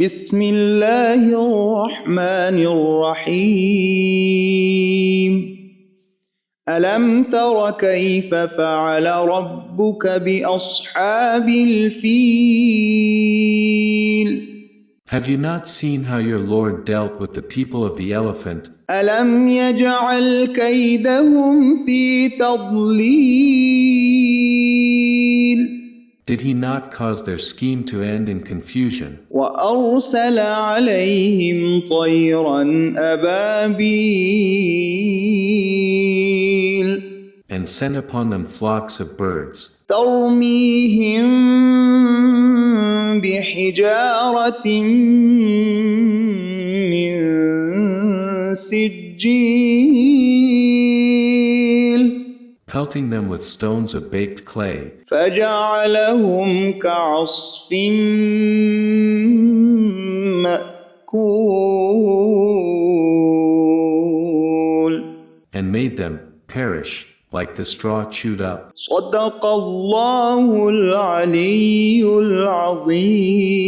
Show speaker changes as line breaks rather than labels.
بسم الله الرحمن الرحيم ألم تر كيف فعل ربك بأصحاب الفيل
Have you not seen how your Lord dealt with the people of the elephant?
ألم يجعل كيدهم في تضليل
Did he not cause their scheme to end in confusion?
وأرسل عليهم طيرا أبابيل
And sent upon them flocks of birds,
ترميهم بحجارة من سجيل
pelting them with stones of baked clay,
فجعلهم كعصف مأكول
and made them perish like the straw chewed up.
صدق الله العلي العظيم.